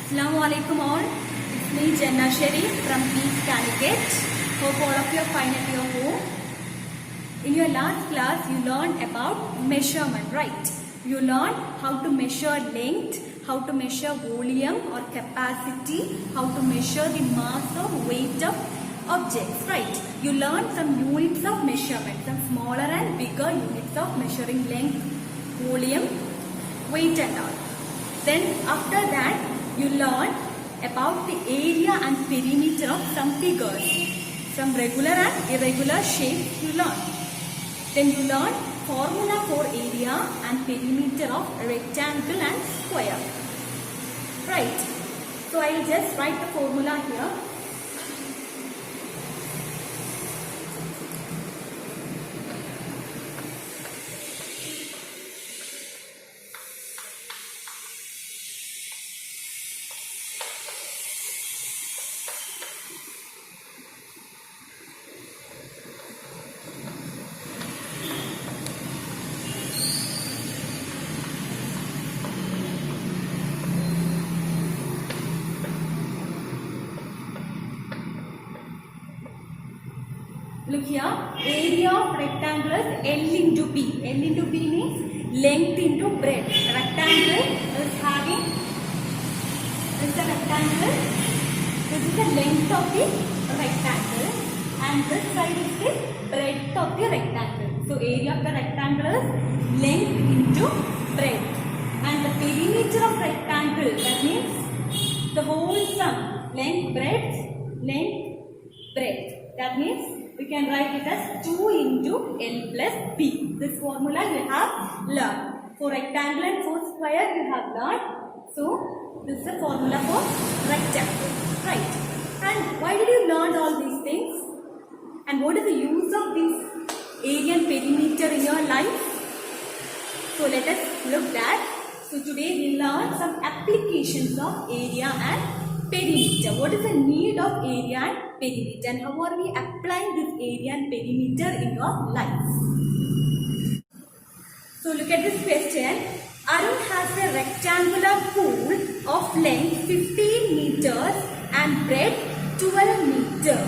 Assalamu alaikum all. It's me Janna Sharif from Peace Calicut. Hope all of you are fine at your home. In your last class you learned about measurement, right? You learned how to measure length, how to measure volume or capacity, how to measure the mass or weight of objects, right? You learned some units of measurement, some smaller and bigger units of measuring length, volume, weight and all. Then after that you learn about the area and perimeter of some figures. Some regular and irregular shapes you learn. Then you learn formula for area and perimeter of rectangle and square. Right. So I will just write the formula here. Look here, area of rectangle is L into B. L into B means length into breadth. Rectangle is having, this is the rectangle, this is the length of the rectangle and this side is the breadth of the rectangle. So area of the rectangle is length into breadth. And the perimeter of rectangle, that means the whole sum, length, breadth. That means we can write it as 2 into L plus B. This formula you have learned. For rectangle and for square you have learned. So this is the formula for rectangle. Right. And why did you learn all these things? And what is the use of this area and perimeter in your life? So let us look that. So today we learn some applications of area and perimeter. What is the need of area and perimeter and how are we applying this area and perimeter in your life? So look at this question. Arun has a rectangular pool of length 15 meters and breadth 12 meters.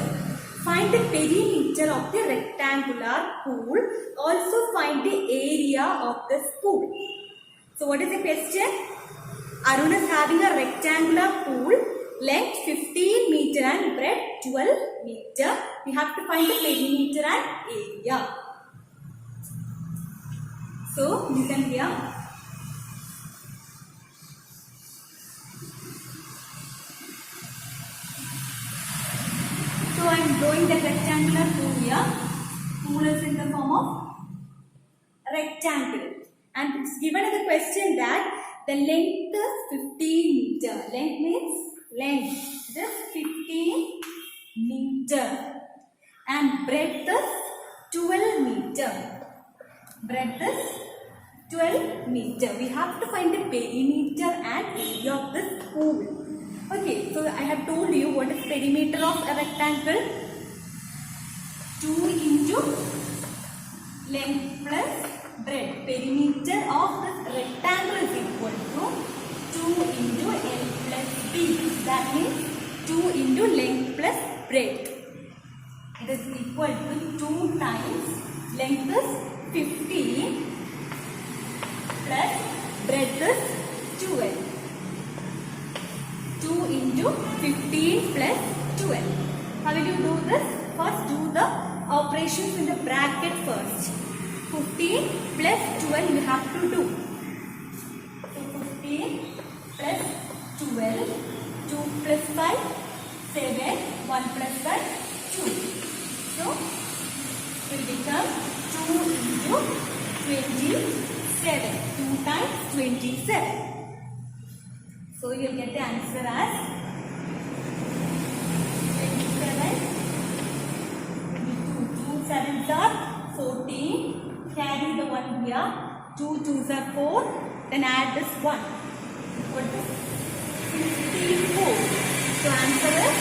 Find the perimeter of the rectangular pool. Also find the area of this pool. So what is the question? Arun is having a rectangular pool, length 15 meter and breadth 12 meter. We have to find the perimeter and area. So listen here. So I am drawing the rectangular pool here. Pool is in the form of rectangle. And it's given in the question that the length is 15 meter. Length means length. This 15 meter. And breadth is 12 meter. Breadth is 12 meter. We have to find the perimeter and area of this pool. Okay, so I have told you what is perimeter of a rectangle. 2 into length plus breadth. Perimeter of this rectangle is equal to 2 into L plus B. That means 2 into length plus breadth. It is equal to 2 times length is 15 plus breadth is 12. 2 into 15 plus 12. How will you do this? First do the operations in the bracket first. 15 plus 12 you have to do. So 15 plus 12, 2 plus 5, 7, 1 plus 5, 2. So it will become 2 into 27. 2 times 27. So you will get the answer as 27. 2 sevens are 14. Carry the 1 here. 2 2s are 4. Then add this 1. What is 54? So answer is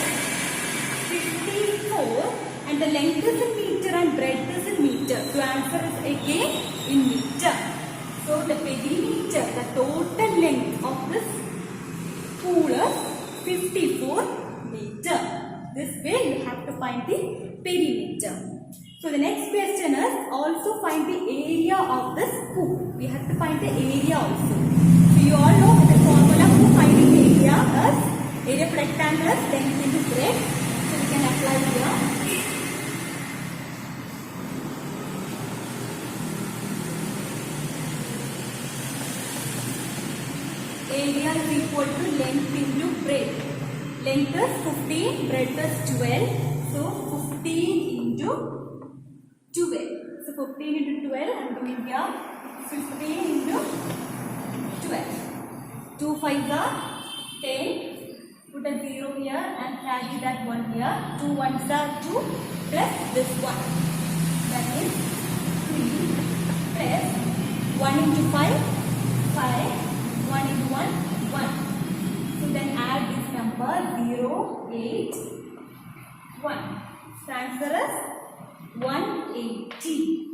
54. And the length is in meter and breadth is in meter. So answer is again in meter. So the perimeter, the total length of this pool pool is 54 meter. This way you have to find the perimeter. So the next question is also find the area of this pool. We have to find the area also. So you all know the formula for finding the area is area of rectangle is length into breadth. So we can apply here. Area is equal to length into breadth. Length is 15, breadth is 12. So 15 into 12. So 15 into 12, I am doing here 15 into 12. 2 5s are 10. Put a 0 here and carry that 1 here. 2 1s are 2 plus this 1. That is 3 plus 1 into 5, 5. 1 into 1, 1. So then add this number 0, 8, 1. So answer is 180.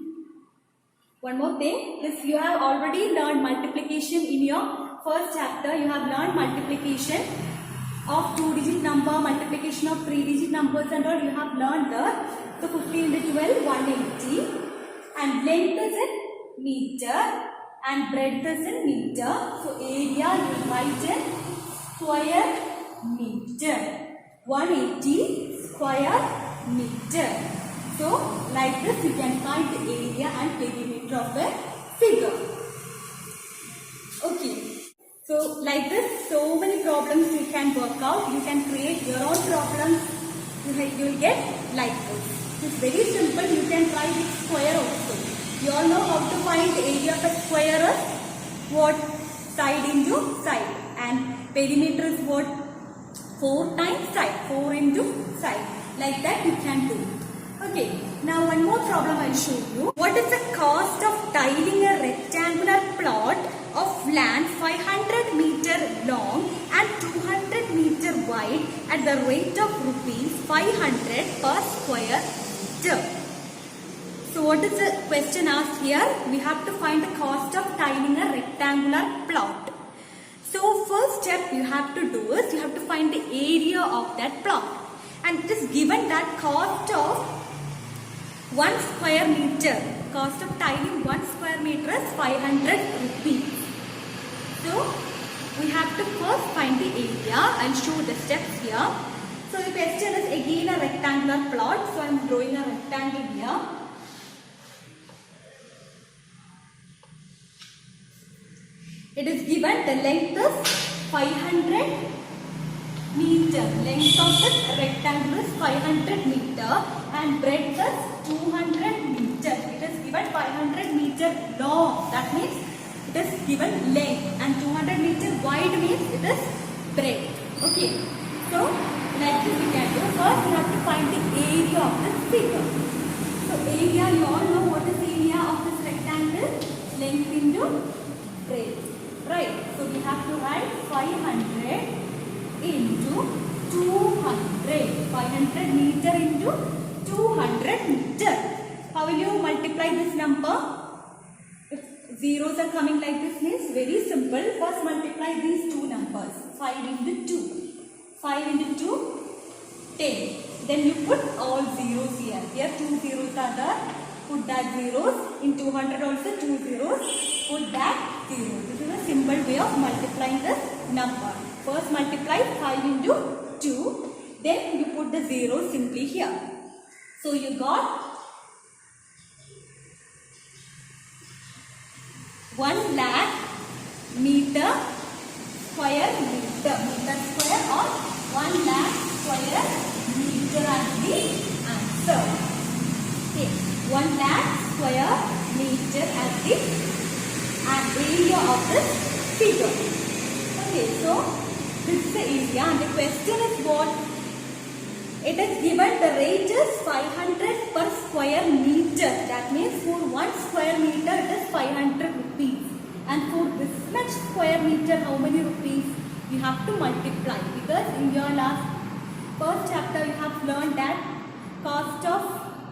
One more thing, if you have already learned multiplication in your first chapter, you have learned multiplication of 2-digit number, multiplication of 3-digit numbers and all, you have learned that. So 15 into 12, 180. And length is in meter. And breadth is in meter. So area you write in square meter. 180 square meter. So like this you can find the area and perimeter of the figure. Okay. So like this so many problems you can work out. You can create your own problems. You will get like this. It's very simple. You can try with square also. You all know how to find the area of a square is what? Side into side, and perimeter is what? 4 times side, 4 into side. Like that you can do. Okay, now one more problem I will show you. What is the cost of tiling a rectangular plot of land 500 meter long and 200 meter wide at the rate of rupees 500 per square meter? So what is the question asked here? We have to find the cost of tiling a rectangular plot. So first step you have to do is you have to find the area of that plot. And it is given that cost of 1 square meter. Cost of tiling 1 square meter is 500 rupees. So we have to first find the area. I will show the steps here. So the question is again a rectangular plot. So I am drawing a rectangle here. It is given the length is 500 meter. Length of this rectangle is 500 meter and breadth is 200 meter. It is given 500 meter long. That means it is given length, and 200 meter wide means it is breadth. Okay. So like this we can do. First we have to find the area of this figure. So area, you all know what is the area of this rectangle? Length into breadth. Right, so we have to write 500 into 200. 500 meter into 200 meter. How will you multiply this number? If zeros are coming like this means very simple. First multiply these two numbers. 5 into 2. 5 into 2, 10. Then you put all zeros here. Here 2 zeros are there. Put that zeros. In 200 also 2 zeros. Put that 0. This is a simple way of multiplying this number. First multiply 5 into 2. Then you put the 0 simply here. So you got 1 lakh meter square meter. Meter square or 1 lakh square meter as the answer. Okay. 1 lakh square meter as the area of this figure. Okay, so this is the area and the question is what? It is given the rate is 500 per square meter. That means for 1 square meter it is 500 rupees. And for this much square meter how many rupees? You have to multiply, because in your first chapter you have learned that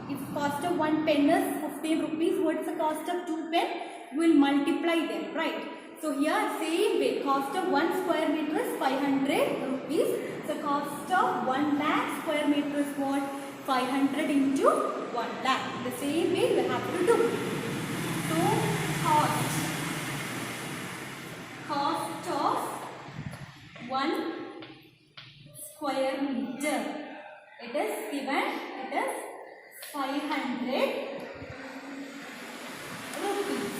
if cost of 1 pen is 15 rupees, what is the cost of 2 pen? We will multiply them, right? So here same way, cost of 1 square meter is 500 rupees. So cost of 1 lakh square meter is what? 500 into 1 lakh. The same way we have to do. So cost of 1 square meter. It is given, it is 500 rupees.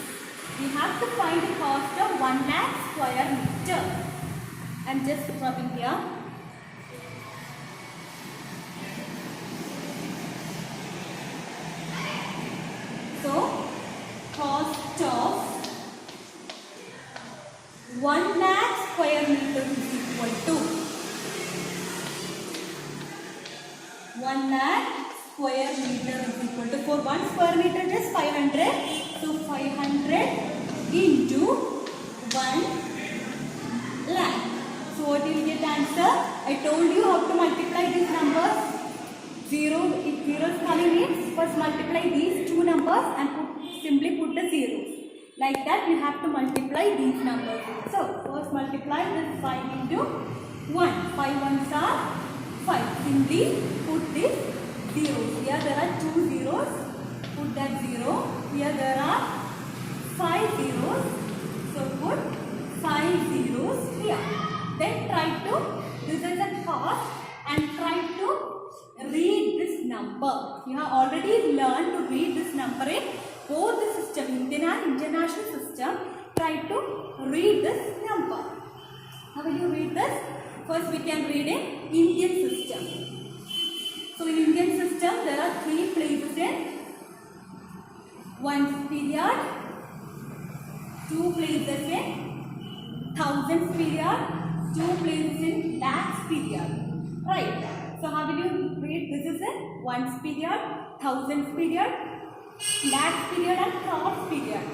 We have to find the cost of 1 lakh square meter. I am just dropping here. So, cost of 1 lakh square meter is equal to 1 lakh square meter is equal to, for 1 square meter it is 500. So 500 into 1 lakh. So what will you get answer? I told you how to multiply these numbers. 0, if 0 is coming means first multiply these two numbers and simply put the zeros. Like that you have to multiply these numbers. So first multiply this 5 into 1. 5 ones are 5. Simply put this zeros. Here there are 2 zeros. Put that 0. Here there are 5 zeros. So put 5 zeros here. Then try to, this is a cost, and try to read this number. You have already learned to read this number in both the system, Indian and international system. Try to read this number. How will you read this? First we can read in Indian system. So in Indian system there are 3 places in 1 period, 2 places in thousands period, 2 places in lakhs period. Right. So how will you read? This is in ones period, thousands period, lakhs period and crores period.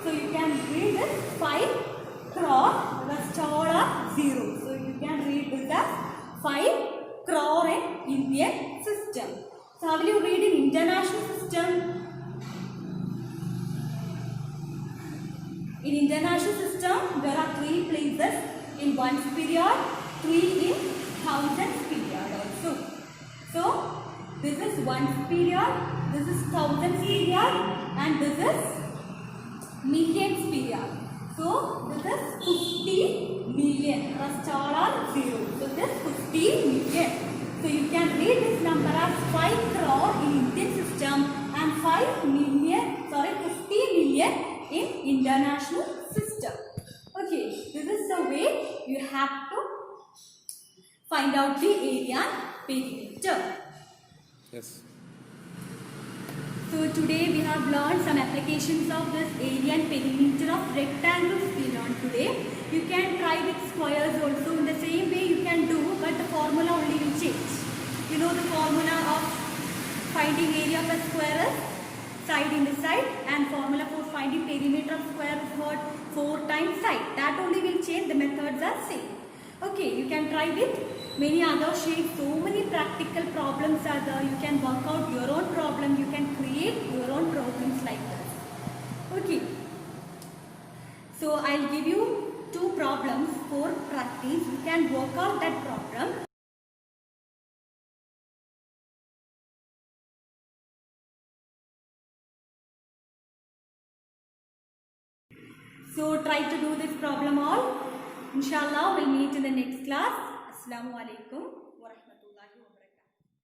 So you can read this 5 crore, the rest all are 0. So you can read this as 5 crore in Indian system. So how will you read in international system? In international system there are 3 places in ones period, 3 in thousands period also. So this is ones period, this is thousands period, and this is millions period. So this is 50 million. Rest all are 0. So this 50 million. So you can read this number as 5 crore in Indian system and 50 million in international system. Okay, this is the way you have to find out the area and perimeter. Yes. So today we have learned some applications of this area and perimeter of rectangles we learned today. You can try with squares also. In the same way you can do, but the formula only will change. You know the formula of finding area of a square is side in the side, and formula for finding perimeter of square is what? 4 times side. That only will change, the methods are same. Okay, you can try with many other shapes. So many practical problems are there. You can work out your own problem. You can create your own problems like this. Okay. So I'll give you 2 problems for practice. You can work out that problem. So try to do this problem all. Inshallah, we'll meet in the next class. Assalamu alaikum wa rahmatullahi.